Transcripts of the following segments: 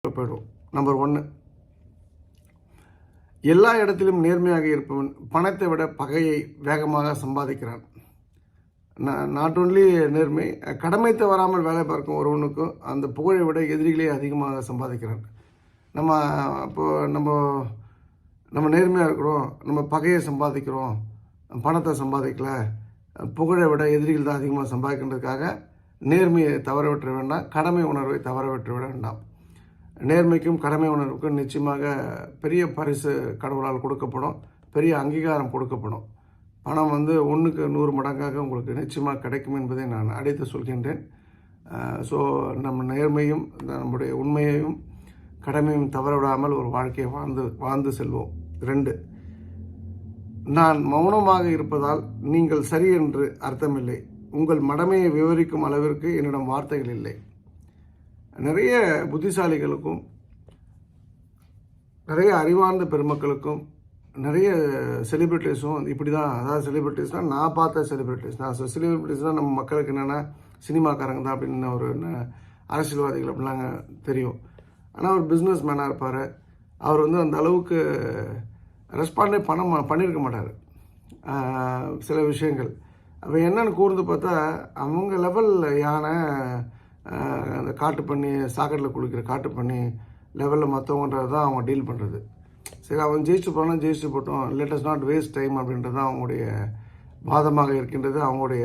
போயிடும். நம்பர் 1, எல்லா இடத்திலும் நேர்மையாக இருப்பவன் பணத்தை விட பகையை வேகமாக சம்பாதிக்கிறான். நாட் ஓன்லி நேர்மை, கடமை தவறாமல் வேலை பார்க்கும் ஒருவனுக்கும் அந்த புகழை விட எதிரிகளே அதிகமாக சம்பாதிக்கிறான். நம்ம நேர்மையாக இருக்கிறோம், நம்ம பகையை சம்பாதிக்கிறோம், பணத்தை சம்பாதிக்கல, புகழை விட எதிரிகள் தான் அதிகமாக சம்பாதிக்கின்றதுக்காக நேர்மையை தவற விட்டுற வேண்டாம், கடமை உணர்வை தவற விட்டுற வேண்டாம். நேர்மைக்கும் கடமை உணர்வுக்கும் நிச்சயமாக பெரிய பரிசு கடவுளால் கொடுக்கப்படும், பெரிய அங்கீகாரம் கொடுக்கப்படும். பணம் 1க்கு 100 மடங்காக உங்களுக்கு நிச்சயமாக கிடைக்கும் என்பதை நான் அடித்து சொல்கின்றேன். ஸோ நம்ம நேர்மையும் நம்முடைய உண்மையையும் கடமையும் தவற விடாமல் ஒரு வாழ்க்கையை வாழ்ந்து செல்வோம். 2, நான் மௌனமாக இருப்பதால் நீங்கள் சரி என்று அர்த்தமில்லை. உங்கள் மடமையை விவரிக்கும் அளவிற்கு என்னிடம் வார்த்தைகள் இல்லை. நிறைய புத்திசாலிகளுக்கும் நிறைய அறிவார்ந்த பெருமக்களுக்கும் நிறைய செலிபிரிட்டிஸும் இப்படி தான். அதாவது செலிபிரிட்டிஸ்னால் நான் பார்த்த செலிபிரிட்டிஸ் தான். செலிபிரிட்டிஸ்னால் நம்ம மக்களுக்கு என்னென்னா சினிமாக்காரங்க தான் அப்படின்னு ஒரு அரசியல்வாதிகள் அப்படிலாங்க தெரியும். ஆனால் அவர் பிஸ்னஸ் மேனாக இருப்பார். அவர் அந்த அளவுக்கு ரெஸ்பாண்டே பண்ணியிருக்க மாட்டார் சில விஷயங்கள். அப்போ என்னென்னு கூர்ந்து பார்த்தா அவங்க லெவல் யானை அந்த காட்டு பண்ணி சாக்கெட்டில் குளிக்கிற காட்டு பண்ணி லெவலில் மற்றவங்கன்றது தான் அவங்க டீல் பண்ணுறது. சரி, அவன் ஜெயிச்சு போனால் ஜெயிச்சு போட்டோம், லேட்டஸ்ட் நாட் வேஸ்ட் டைம் அப்படின்றது தான் அவங்களுடைய வாதமாக இருக்கின்றது, அவங்களுடைய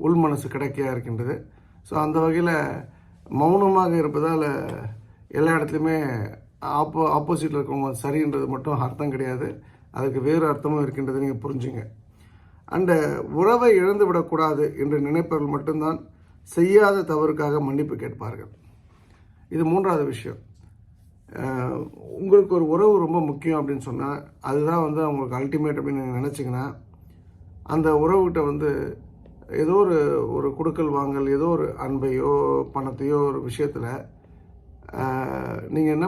உள் மனசு கிடைக்கையாக இருக்கின்றது. ஸோ அந்த வகையில் மௌனமாக இருப்பதால் எல்லா இடத்துலையுமே ஆப்போசிட்டில் இருக்கவங்க சரின்றது மட்டும் அர்த்தம் கிடையாது, அதுக்கு வேறு அர்த்தமும் இருக்கின்றது, நீங்கள் புரிஞ்சுங்க. அந்த உறவை இழந்து விடக்கூடாது என்று நினைப்பவர்கள் மட்டும்தான் செய்யாத தவறுக்காக மன்னிப்பு கேட்பார்கள். இது 3வது விஷயம். உங்களுக்கு ஒரு உறவு ரொம்ப முக்கியம் அப்படின்னு சொன்னால் அதுதான் அவங்களுக்கு அல்டிமேட் அப்படின்னு நீங்கள் நினச்சிங்கன்னா அந்த உறவுகிட்ட ஏதோ ஒரு கொடுக்கல் வாங்கல், ஏதோ ஒரு அன்பையோ பணத்தையோ ஒரு விஷயத்தில் நீங்கள்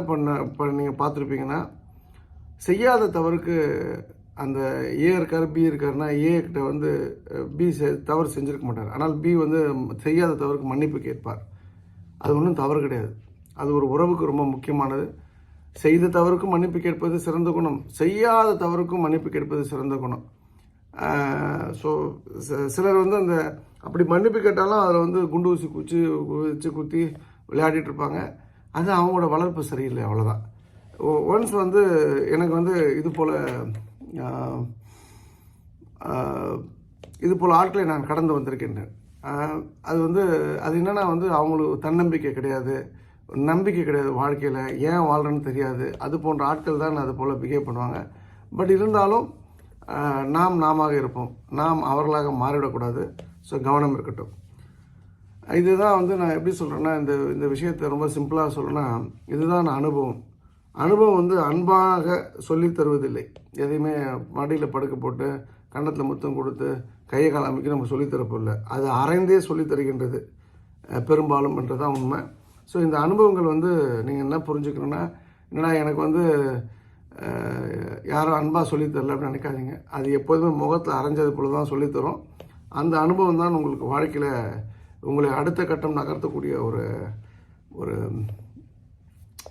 இப்போ நீங்கள் பார்த்துருப்பீங்கன்னா செய்யாத தவறுக்கு அந்த ஏ இருக்கார் பி இருக்காருன்னா ஏ கிட்ட பி தவறு செஞ்சுருக்க மாட்டார். ஆனால் பி செய்யாத தவறுக்கு மன்னிப்பு கேட்பார். அது ஒன்றும் தவறு கிடையாது. அது ஒரு உறவுக்கு ரொம்ப முக்கியமானது. செய்த தவறுக்கும் மன்னிப்பு கேட்பது சிறந்த குணம், செய்யாத தவறுக்கும் மன்னிப்பு கேட்பது சிறந்த குணம். ஸோ சிலர் அந்த அப்படி மன்னிப்பு கேட்டாலும் அதில் குண்டு ஊசி வச்சு குத்தி விளையாடிட்டு இருப்பாங்க. அது அவங்களோட வளர்ப்பு சரியில்லை, அவ்வளோதான். ஒன்ஸ் எனக்கு இது போல் ஆட்களை நான் கடந்து வந்திருக்கின்றேன். அது அது என்னென்னா அவங்களுக்கு தன்னம்பிக்கை கிடையாது, நம்பிக்கை கிடையாது, வாழ்க்கையில் ஏன் வாழ்கிறேன்னு தெரியாது. அது போன்ற ஆட்கள் தான் அது போல் பிஹேவ் பண்ணுவாங்க. பட் இருந்தாலும் நாம இருப்போம், நாம் அவர்களாக மாறிவிடக்கூடாது. ஸோ கவனம் இருக்கட்டும். இதுதான் நான் எப்படி சொல்கிறேன்னா, இந்த விஷயத்தை ரொம்ப சிம்பிளாக சொல்லணும்னா இதுதான் அனுபவம். அன்பாக சொல்லித் தருவதில்லை. எதையுமே மடியில் படுக்க போட்டு கன்னத்தில் முத்தம் கொடுத்து கையை கால் அமைக்க நம்ம சொல்லித்தரப்போஇல்லை, அது அரைந்தே சொல்லித் தருகின்றது பெரும்பாலும் என்றதான் உண்மை. ஸோ இந்த அனுபவங்கள் நீங்கள் என்ன புரிஞ்சுக்கணுன்னா, என்னடா எனக்கு யாரும் அன்பாக சொல்லித்தரல அப்படின்னு நினைக்காதீங்க. அது எப்போதுமே முகத்தில் அரைஞ்சது போல தான் சொல்லித்தரும். அந்த அனுபவம் தான் உங்களுக்கு வாழ்க்கையில் உங்களை அடுத்த கட்டம் நகர்த்தக்கூடிய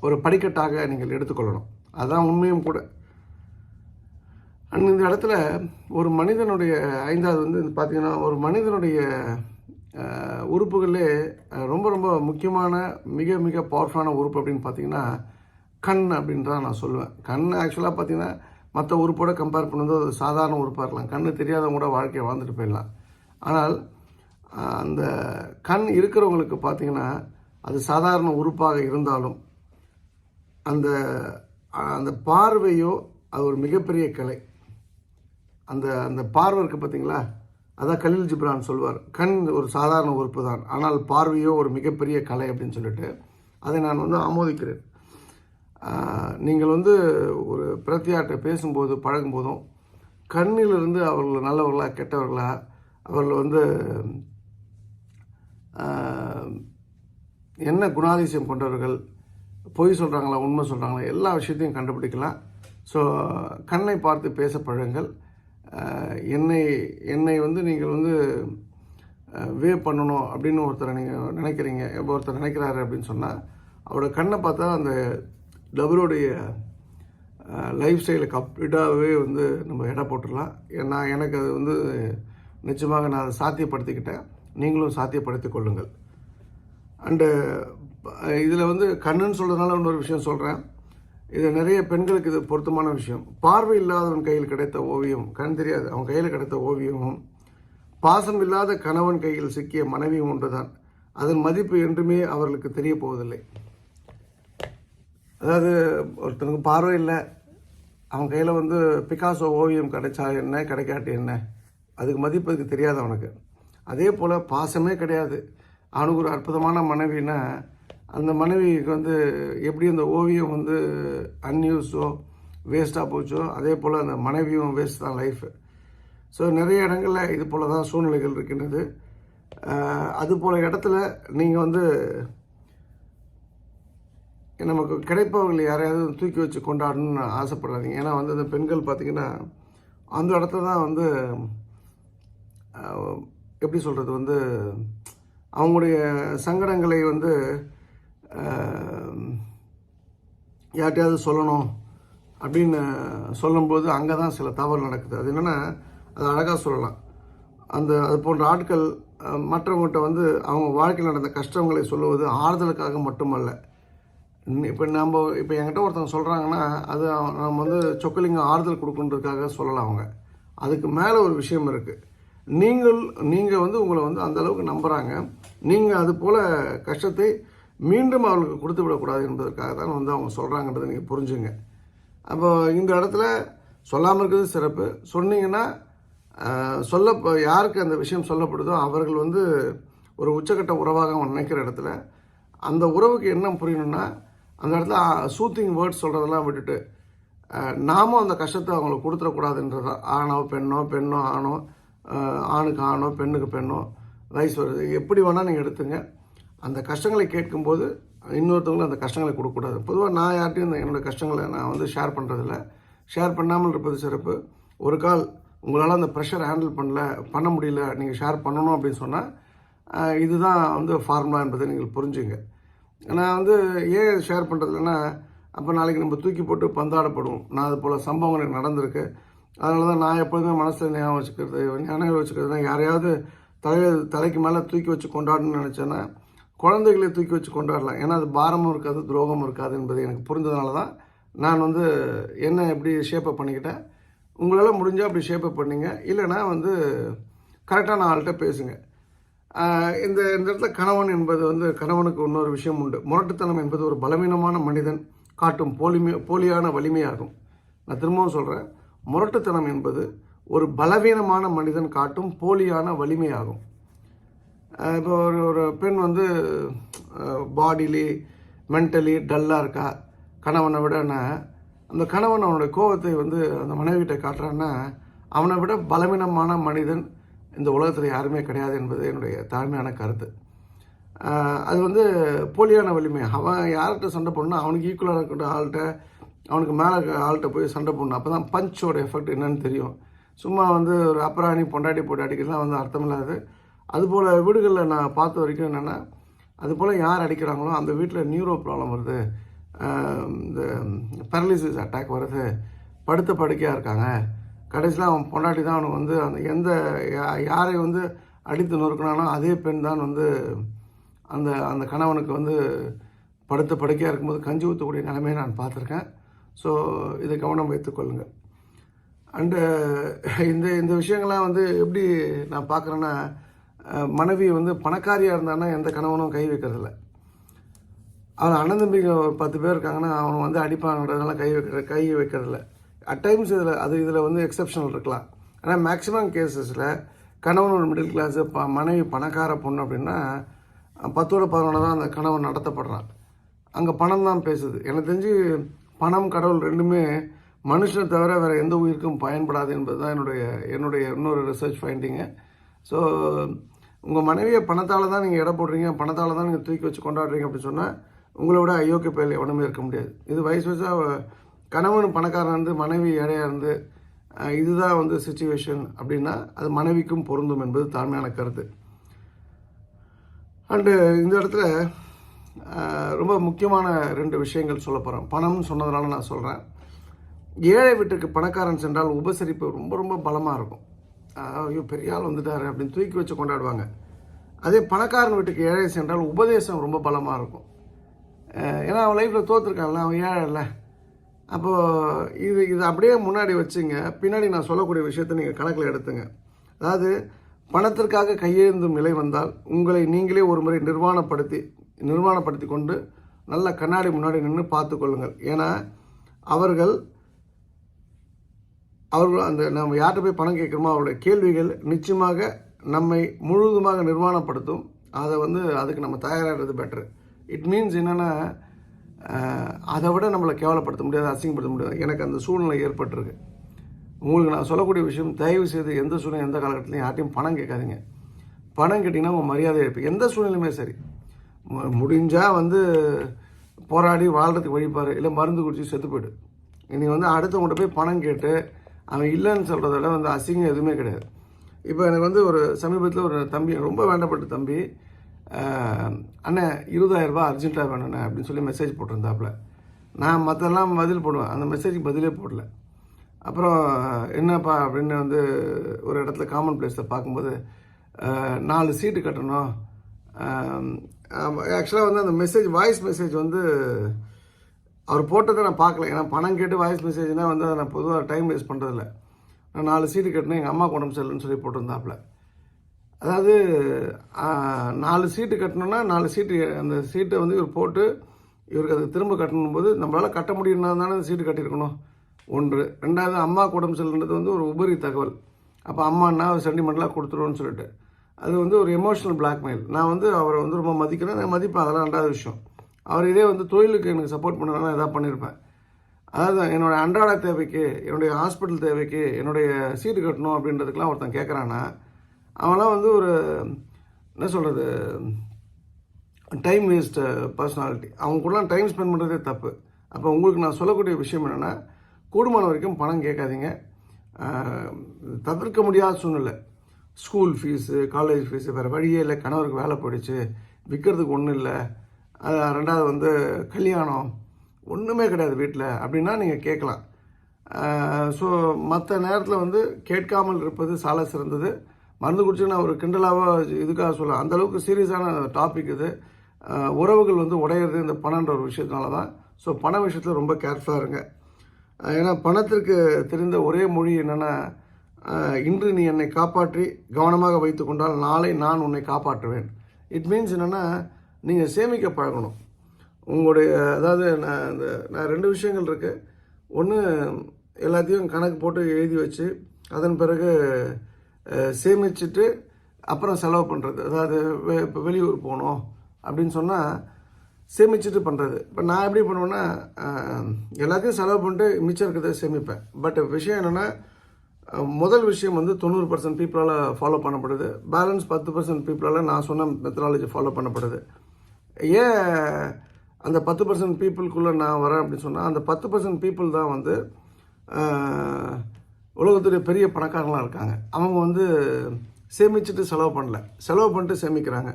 ஒரு படிக்கட்டாக நீங்கள் எடுத்துக்கொள்ளணும். அதுதான் உண்மையும் கூட. இந்த இடத்துல ஒரு மனிதனுடைய 5வது பார்த்தீங்கன்னா, ஒரு மனிதனுடைய உறுப்புகளே ரொம்ப ரொம்ப முக்கியமான மிக மிக பவர்ஃபுல்லான உறுப்பு அப்படின்னு பார்த்தீங்கன்னா கண் அப்படின்னு தான் நான் சொல்லுவேன். கண் ஆக்சுவலாக பார்த்தீங்கன்னா மற்ற உறுப்போட கம்பேர் பண்ணும்போது அது சாதாரண உறுப்பாக இருக்கலாம், கண் தெரியாதவங்க கூட வாழ்க்கையை வாழ்ந்துட்டு போயிடலாம். ஆனால் அந்த கண் இருக்கிறவங்களுக்கு பார்த்தீங்கன்னா அது சாதாரண உறுப்பாக இருந்தாலும் அந்த பார்வையோ அது ஒரு மிகப்பெரிய கலை. அந்த பார்வை இருக்குது பார்த்தீங்களா, அதான் கலீல் ஜிப்ரான் சொல்வார், கண் ஒரு சாதாரண உறுப்பு தான், ஆனால் பார்வையோ ஒரு மிகப்பெரிய கலை அப்படின்னு சொல்லிட்டு அதை நான் ஆமோதிக்கிறேன். நீங்கள் ஒரு பிரத்தியார்ட்ட பேசும்போது பழகும்போதும் கண்ணிலிருந்து அவர்கள் நல்லவர்களா கெட்டவர்களா, அவர்கள் என்ன குணாதிசயம் கொண்டவர்கள், பொய் சொல்கிறாங்களா உண்மை சொல்கிறாங்களா, எல்லா விஷயத்தையும் கண்டுபிடிக்கலாம். ஸோ கண்ணை பார்த்து பேச பழங்கள். என்னை நீங்கள் வே பண்ணணும் அப்படின்னு நீங்கள் நினைக்கிறீங்க, ஒருத்தர் நினைக்கிறாரு அப்படின்னு சொன்னால் அவரோட கண்ணை பார்த்தா அந்த டபுளுடைய லைஃப் ஸ்டைலை கம்ப்ளீட்டாகவே வந்து நம்ம எடை போட்டுடலாம். ஏன்னா எனக்கு அது வந்து நிச்சயமாக நான் அதை சாத்தியப்படுத்திக்கிட்டேன். நீங்களும் சாத்தியப்படுத்திக் கொள்ளுங்கள். அண்டு இதில் வந்து கண்ணுன்னு சொல்கிறதுனால இன்னொரு விஷயம் சொல்கிறேன். இது நிறைய பெண்களுக்கு இது பொருத்தமான விஷயம். பார்வை இல்லாதவன் கையில் கிடைத்த ஓவியம், கண் தெரியாது அவன் கையில் கிடைத்த ஓவியமும், பாசம் இல்லாத கணவன் கையில் சிக்கிய மனைவியும் ஒன்றுதான். அதன் மதிப்பு என்றுமே அவர்களுக்கு தெரிய போவதில்லை. அதாவது ஒருத்தனுக்கு பார்வை இல்லை, அவன் கையில் வந்து பிகாசோ ஓவியம் கிடைச்சா என்ன, கிடைக்காட்டி என்ன, அதுக்கு மதிப்பு அதுக்கு தெரியாது அவனுக்கு. அதே போல் பாசமே கிடையாது, அவனுக்கு ஒரு அற்புதமான மனைவினா அந்த மனைவிக்கு வந்து எப்படி அந்த ஓவியம் வந்து அன்யூஸோ வேஸ்ட்டாக போச்சோ அதே போல் அந்த மனைவியும் வேஸ்ட் தான் லைஃபு. ஸோ நிறைய இடங்களில் இது போல் தான் சூழ்நிலைகள் இருக்கின்றது. அதுபோல் இடத்துல நீங்கள் வந்து நமக்கு கிடைப்பவர்கள் யாரையாவது தூக்கி வச்சு கொண்டாடணும்னு ஆசைப்படாதீங்க. ஏன்னா வந்து அந்த பெண்கள் பார்த்திங்கன்னா அந்த இடத்துல தான் வந்து எப்படி சொல்கிறது வந்து அவங்களுடைய சங்கடங்களை வந்து யார்கிட்டையாவது சொல்லணும் அப்படின்னு சொல்லும்போது அங்கே தான் சில தவறு நடக்குது. அது என்னென்னா அது அழகாக சொல்லலாம். அது போன்ற ஆட்கள் மற்றவங்கள்ட்ட வந்து அவங்க வாழ்க்கையில் நடந்த கஷ்டங்களை சொல்லுவது ஆறுதலுக்காக மட்டுமல்ல. இப்போ என்கிட்ட ஒருத்தவங்க சொல்கிறாங்கன்னா அது நம்ம வந்து சொக்கலிங்க ஆறுதல் கொடுக்குன்றதுக்காக சொல்லலாம். அவங்க அதுக்கு மேலே ஒரு விஷயம் இருக்குது. நீங்கள் வந்து உங்களை வந்து அந்தளவுக்கு நம்புகிறாங்க. நீங்கள் அது போல் கஷ்டத்தை மீண்டும் அவர்களுக்கு கொடுத்து விடக்கூடாது என்பதற்காக தான் வந்து அவங்க சொல்கிறாங்கன்றதை நீங்கள் புரிஞ்சுங்க. அப்போ இந்த இடத்துல சொல்லாமல் இருக்கிறது சிறப்பு. சொன்னீங்கன்னா யாருக்கு அந்த விஷயம் சொல்லப்படுதோ அவர்கள் வந்து ஒரு உச்சக்கட்ட உறவாக அவங்க நினைக்கிற இடத்துல அந்த உறவுக்கு என்ன புரியணும்னா அந்த இடத்துல சூத்திங் வேர்ட்ஸ் சொல்கிறதெல்லாம் விட்டுட்டு நாமும் அந்த கஷ்டத்தை அவங்களுக்கு கொடுத்துடக்கூடாதுன்றதான். ஆணோ பெண்ணோ, பெண்ணோ ஆணோ, ஆணுக்கு ஆணோ, பெண்ணுக்கு பெண்ணோ, வயசு வருது எப்படி வேணால் நீங்கள் எடுத்துங்க. அந்த கஷ்டங்களை கேட்கும்போது இன்னொருத்தவங்களும் அந்த கஷ்டங்களை கொடுக்கக்கூடாது. பொதுவாக நான் யார்ட்டையும் என்னோடய கஷ்டங்களை நான் வந்து ஷேர் பண்ணுறதில்ல. ஷேர் பண்ணாமல் இருப்பது சிறப்பு. ஒரு கால் உங்களால் அந்த ப்ரெஷர் ஹேண்டில் பண்ண முடியல, நீங்கள் ஷேர் பண்ணணும் அப்படின்னு சொன்னால் இதுதான் வந்து ஃபார்முலா என்பதை நீங்கள் புரிஞ்சுங்க. நான் வந்து ஏன் ஷேர் பண்ணுறதில்லன்னா அப்போ நாளைக்கு நம்ம தூக்கி போட்டு பந்தாடப்படுவோம். நான் அது போல் சம்பவம் எனக்கு நடந்திருக்கு. அதனால தான் நான் எப்போதுமே மனசில் ஞாபகம் வச்சுக்கிறதுனா யாரையாவது தலைக்கு மேலே தூக்கி வச்சு கொண்டாடணும்னு நினச்சேன்னா குழந்தைகளை தூக்கி வச்சு கொண்டாடலாம். ஏன்னா அது பாரமும் இருக்காது, துரோகமும் இருக்காது என்பது எனக்கு புரிஞ்சதுனால தான் நான் வந்து என்ன எப்படி ஷேப்பப் பண்ணிக்கிட்டேன். உங்களால் முடிஞ்சால் அப்படி ஷேப்பப் பண்ணிங்க. இல்லைனா வந்து கரெக்டான ஆள்கிட்ட பேசுங்க. இந்த இடத்துல கணவன் என்பது வந்து கணவனுக்கு இன்னொரு விஷயம் உண்டு. முரட்டுத்தனம் என்பது ஒரு பலவீனமான மனிதன் காட்டும் போலியான வலிமையாகும். நான் திரும்பவும் சொல்கிறேன், முரட்டுத்தனம் என்பது ஒரு பலவீனமான மனிதன் காட்டும் போலியான வலிமையாகும். இப்போ ஒரு பெண் வந்து பாடிலி மென்டலி டல்லாக இருக்கா கணவனை விடனா, அந்த கணவன் அவனுடைய கோபத்தை வந்து அந்த மனைவிகிட்ட காட்டுறான்னா அவனை விட பலவீனமான மனிதன் இந்த உலகத்தில் யாருமே கிடையாது என்பது என்னுடைய தாழ்மையான கருத்து. அது வந்து போலியான வலிமை. அவன் யார்கிட்ட சண்டை போடணும், அவனுக்கு ஈக்குவலாக இருக்கிற ஆள்கிட்ட, அவனுக்கு மேலே ஆள்கிட்ட போய் சண்டை போடணும். அப்போ தான் பஞ்சோட எஃபெக்ட் என்னன்னு தெரியும். சும்மா வந்து ஒரு அப்புறாணி பொண்டாட்டி போட்டு அடிக்கிறதுலாம் வந்து அர்த்தம் இல்லாது. அதுபோல் வீடுகளில் நான் பார்த்த வரைக்கும் என்னென்னா அதுபோல் யார் அடிக்கிறாங்களோ அந்த வீட்டில் நியூரோ ப்ராப்ளம் வருது, இந்த பேரலிசிஸ் அட்டாக் வருது, படுத்த படுக்கையாக இருக்காங்க. கடைசியில் அவன் பொண்டாட்டி தான் அவனுக்கு வந்து அந்த யாரை வந்து அடித்து நொறுக்கினானோ அதே பெண் தான் வந்து அந்த கணவனுக்கு வந்து படுத்த படுக்கையாக இருக்கும்போது கஞ்சி ஊற்றக்கூடிய நிலைமையை நான் பார்த்துருக்கேன். ஸோ இதை கவனம் வைத்துக்கொள்ளுங்கள். அண்டு இந்த விஷயங்கள்லாம் வந்து எப்படி நான் பார்க்குறேன்னா, மனைவி வந்து பணக்காரியாக இருந்தான்னா எந்த கணவனும் கை வைக்கிறதில்ல. அவன் அண்ணன் தம்பிங்க ஒரு 10 பேர் இருக்காங்கன்னா அவனை வந்து அடிப்பான்றதெல்லாம் கை வைக்கிறதில்ல. அட்டைம்ஸ் இதில் வந்து எக்ஸப்ஷனல் இருக்கலாம். ஆனால் மேக்ஸிமம் கேசஸில் கணவன் ஒரு மிடில் கிளாஸு மனைவி பணக்கார பொண்ணு அப்படின்னா 10ஓட 11 தான் அந்த கணவன் நடத்தப்படுறான். அங்கே பணம் தான் பேசுது. எனக்கு தெரிஞ்சு பணம் கடவுள் ரெண்டுமே மனுஷனை தவிர வேறு எந்த உயிருக்கும் பயன்படாது என்பது தான் என்னுடைய இன்னொரு ரிசர்ச் ஃபைண்டிங்கு. ஸோ உங்கள் மனைவியை பணத்தால் தான் நீங்கள் எடை போடுறீங்க, பணத்தால் தான் நீங்கள் தூக்கி வச்சு கொண்டாடுறீங்க அப்படின்னு சொன்னால் உங்களை விட அயோக்கிய பயல் எவனுமே இருக்க முடியாது. இது வயசு வயசாக கணவன் பணக்காரன் இருந்து மனைவி ஏழையாக இருந்து இதுதான் வந்து சிச்சுவேஷன் அப்படின்னா அது மனைவிக்கும் பொருந்தும் என்பது தாழ்மையான கருத்து. அண்டு இந்த இடத்துல ரொம்ப முக்கியமான 2 விஷயங்கள் சொல்ல போகிறேன். பணம்னு சொன்னதுனால நான் சொல்கிறேன். ஏழை வீட்டுக்கு பணக்காரன் சென்றால் உபசரிப்பு ரொம்ப ரொம்ப பலமாக இருக்கும். ஐயோ பெரிய ஆள் வந்துட்டாரு அப்படின்னு தூக்கி வச்சு கொண்டாடுவாங்க. அதே பணக்காரன் வீட்டுக்கு ஏழை சென்றால் உபதேசம் ரொம்ப பலமாக இருக்கும். ஏன்னா அவன் லைஃப்பில் தோற்றுருக்கான்ல, அவன் ஏழை இல்லை. அப்போது இது அப்படியே முன்னாடி வச்சுங்க, பின்னாடி நான் சொல்லக்கூடிய விஷயத்தை நீங்கள் கணக்கில் எடுத்துங்க. அதாவது பணத்திற்காக கையேந்தும் நிலை வந்தால் உங்களை நீங்களே ஒரு முறை நிர்வாணப்படுத்தி கொண்டு நல்ல கண்ணாடி முன்னாடி நின்று பார்த்து கொள்ளுங்கள். ஏன்னா அவர்கள் அந்த நம்ம யார்கிட்ட போய் பணம் கேட்குறோமோ அவருடைய கேள்விகள் நிச்சயமாக நம்மை முழுவதுமாக நிர்வாணப்படுத்தும். அதை அதுக்கு நம்ம தயாராகிறது பெட்ரு. இட் மீன்ஸ் என்னென்னா அதை விட நம்மளை கேவலப்படுத்த முடியாது, அசிங்கப்படுத்த முடியாது. எனக்கு அந்த சூழ்நிலை ஏற்பட்டிருக்கு. உங்களுக்கு நான் சொல்லக்கூடிய விஷயம், தயவு செய்து எந்த சூழ்நிலை எந்த காலகட்டத்திலையும் யார்ட்டையும் பணம் கேட்காதீங்க. பணம் கேட்டிங்கன்னா உங்கள் மரியாதை இருப்பீங்க. எந்த சூழ்நிலையுமே சரி, முடிஞ்சால் போராடி வாழ்கிறதுக்கு வழிப்பார், இல்லை மருந்து குடிச்சு செத்து போய்டு. நீங்கள் அடுத்தவங்கள்ட்ட போய் பணம் கேட்டு அவன் இல்லைன்னு சொல்கிறத விட அசிங்கம் எதுவுமே கிடையாது. இப்போ எனக்கு ஒரு சமீபத்தில் ஒரு தம்பி, ரொம்ப வேண்டப்பட்ட தம்பி, அண்ணன் 20,000 ரூபாய் அர்ஜென்ட்டாக வேணுண்ணே அப்படின்னு சொல்லி மெசேஜ் போட்டிருந்தாப்புல. நான் மற்றெல்லாம் பதில் போடுவேன், அந்த மெசேஜுக்கு பதிலே போடல. அப்புறம் என்னப்பா அப்படின்னு ஒரு இடத்துல காமன் பிளேஸில் பார்க்கும்போது 4 சீட்டு கட்டணும். ஆக்சுவலாக அந்த மெசேஜ் வாய்ஸ் மெசேஜ் அவர் போட்டதை நான் பார்க்கல. ஏன்னா பணம் கேட்டு வாய்ஸ் மெசேஜ்னால் அதை நான் பொதுவாக டைம் வேஸ்ட் பண்ணுறதில்ல. நான் 4 சீட்டு கட்டினேன், எங்கள் அம்மா உடம்பு சரியில்லைன்னு சொல்லி போட்டிருந்தாப்புல. அதாவது 4 சீட்டு கட்டணுன்னா 4 சீட்டு, அந்த சீட்டை இவர் போட்டு இவருக்கு அதை திரும்ப கட்டணும் போது நம்மளால் கட்ட முடியும்னா தானே அந்த சீட்டு கட்டியிருக்கணும். 1. 2வது அம்மா உடம்பு சரியில்லைன்றது ஒரு உபரி தகவல். அப்போ அம்மானா சென்டிமெண்டலாக கொடுத்துருவோன்னு சொல்லிட்டு அது ஒரு எமோஷனல் பிளாக்மெயில். நான் அவரை ரொம்ப மதிக்கிறேன், நான் மதிப்பேன், அதெல்லாம் 2வது விஷயம். அவர் இதே தொழிலுக்கு எனக்கு சப்போர்ட் பண்ணனா எதாவது பண்ணியிருப்பேன். அதாவது என்னோடய அன்றாட தேவைக்கு, என்னுடைய ஹாஸ்பிட்டல் தேவைக்கு என்னுடைய சீட்டு கட்டணும் அப்படின்றதுக்கெலாம் ஒருத்தன் கேட்குறான்னா அவன்லாம் ஒரு என்ன சொல்கிறது, டைம் வேஸ்ட் பர்சனாலிட்டி. அவங்க கூடலாம் டைம் ஸ்பெண்ட் பண்ணுறதே தப்பு. அப்போ உங்களுக்கு நான் சொல்லக்கூடிய விஷயம் என்னென்னா, கூடுமான வரைக்கும் பணம் கேட்காதீங்க. தவிர்க்க முடியாத சூழ்நிலை, ஸ்கூல் ஃபீஸு, காலேஜ் ஃபீஸு, வேறு வழியே இல்லை, கணவருக்கு வேலை போயிடுச்சு, விற்கிறதுக்கு ஒன்றும் இல்லை, 2வது கல்யாணம், ஒன்றுமே கிடையாது வீட்டில் அப்படின்னா நீங்கள் கேட்கலாம். ஸோ மற்ற நேரத்தில் கேட்காமல் இருப்பது சால சிறந்தது. மருந்து குடிச்சு நான் ஒரு கிண்டலாக இதுக்காக சொல்ல, அந்தளவுக்கு சீரியஸான டாபிக் இது. உறவுகள் உடையிறது இந்த பணன்ற ஒரு விஷயத்தினால தான். ஸோ பண விஷயத்தில் ரொம்ப கேர்ஃபுல்லாக இருங்க. ஏன்னா பணத்திற்கு தெரிந்த ஒரே மொழி என்னென்னா, இன்று நீ என்னை காப்பாற்றி கவனமாக வைத்து கொண்டால் நாளை நான் உன்னை காப்பாற்றுவேன். இட் மீன்ஸ் என்னென்னா, நீங்கள் சேமிக்க பழகணும். உங்களுடைய அதாவது நான் 2 விஷயங்கள் இருக்குது. ஒன்று, எல்லாத்தையும் கணக்கு போட்டு எழுதி வச்சு அதன் பிறகு சேமிச்சுட்டு அப்புறம் செலவு பண்ணுறது. அதாவது இப்போ வெளியூர் போகணும் அப்படின்னு சொன்னால் சேமிச்சுட்டு பண்ணுறது. இப்போ நான் எப்படி பண்ணுவேன்னா, எல்லாத்தையும் செலவு பண்ணிட்டு மிச்சம் இருக்கிறத சேமிப்பேன். பட் விஷயம் என்னென்னா, முதல் விஷயம் 90% பீப்புளால் ஃபாலோ பண்ணப்படுது. பேலன்ஸ் 10% பீப்புளால் நான் சொன்ன மெத்தடாலஜி ஃபாலோ பண்ணப்படுது. ஏன் அந்த 10% பீப்புளுக்குள்ளே நான் வரேன் அப்படின்னு சொன்னால், அந்த 10% பீப்புள் தான் உலகத்துடைய பெரிய பணக்காரங்களாக இருக்காங்க. அவங்க சேமிச்சுட்டு செலவு பண்ணல, செலவு பண்ணிட்டு சேமிக்கிறாங்க.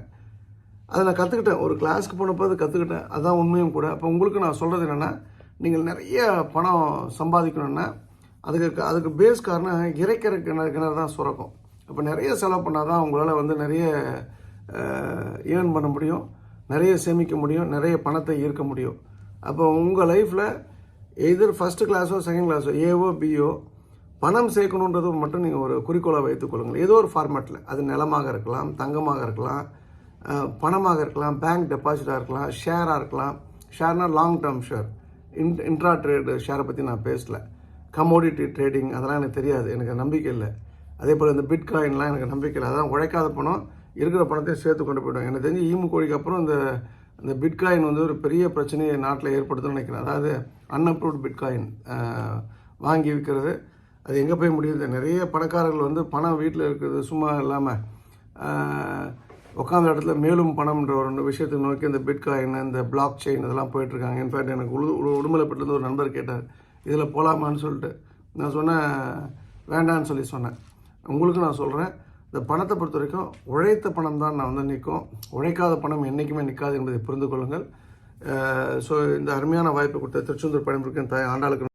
அதை நான் கற்றுக்கிட்டேன். ஒரு கிளாஸ்க்கு போனப்போ அது கற்றுக்கிட்டேன். அதுதான் உண்மையும் கூட. அப்போ உங்களுக்கு நான் சொல்கிறது என்னென்னா, நீங்கள் நிறைய பணம் சம்பாதிக்கணுன்னா அதுக்கு பேஸ் காரணம் இறைக்கிற கிணறு தான் சுரக்கும். அப்போ நிறைய செலவு பண்ணால் தான் உங்களால் நிறைய ஏர்ன் பண்ண முடியும், நிறைய சேமிக்க முடியும், நிறைய பணத்தை ஈர்க்க முடியும். அப்போ உங்கள் லைஃப்பில் எதிர் ஃபஸ்ட்டு கிளாஸோ செகண்ட் கிளாஸோ ஏவோ பியோ பணம் சேர்க்கணுன்றது மட்டும் நீங்கள் ஒரு குறிக்கோளை வைத்துக்கொள்ளுங்கள். ஏதோ ஒரு ஃபார்மேட்டில், அது நிலமாக இருக்கலாம், தங்கமாக இருக்கலாம், பணமாக இருக்கலாம், பேங்க் டெபாசிட்டாக இருக்கலாம், ஷேராக இருக்கலாம். ஷேர்னால் long term share, intra trade ஷேரை பற்றி நான் பேசலை. கமோடிட்டி ட்ரேடிங் அதெல்லாம் எனக்கு தெரியாது, எனக்கு நம்பிக்கை இல்லை. அதே போல் இந்த பிட்காயின்லாம் எனக்கு நம்பிக்கை இல்லை. அதெல்லாம் உழைக்காத பணம் இருக்கிற பணத்தையும் சேர்த்து கொண்டு போய்டும். எனக்கு தெரிஞ்சு ஈமு கோழிக்கு அப்புறம் இந்த பிட்காயின் ஒரு பெரிய பிரச்சனையை நாட்டில் ஏற்படுத்துன்னு நினைக்கிறேன். அதாவது அன்அப்ரூவ்டு பிட்காயின் வாங்கி விற்கிறது, அது எங்கே போய் முடியுது? நிறைய பணக்காரர்கள் பணம் வீட்டில் இருக்கிறது சும்மா இல்லாமல் உட்காந்த இடத்துல மேலும் பணம்ன்ற ஒரு விஷயத்தை நோக்கி இந்த பிட்காயின், இந்த பிளாக் செயின் இதெல்லாம் போயிட்டுருக்காங்க. இன்ஃபேக்ட் எனக்கு உடுமலைப்பட்டிலேருந்து ஒரு நண்பர் கேட்டார், இதில் போகலாமான்னு சொல்லிட்டு. நான் சொன்னேன் வேண்டான்னு சொன்னேன். உங்களுக்கு நான் சொல்கிறேன், இந்த பணத்தை பொறுத்த வரைக்கும் உழைத்த பணம் தான் நான் வந்து நிற்கும், உழைக்காத பணம் என்றைக்குமே நிற்காது என்பதை புரிந்து கொள்ளுங்கள். ஸோ இந்த அருமையான வாய்ப்பை கொடுத்த திருச்செந்தூர் பணிபுரிக்கும் தாய் ஆண்டாளுக்கு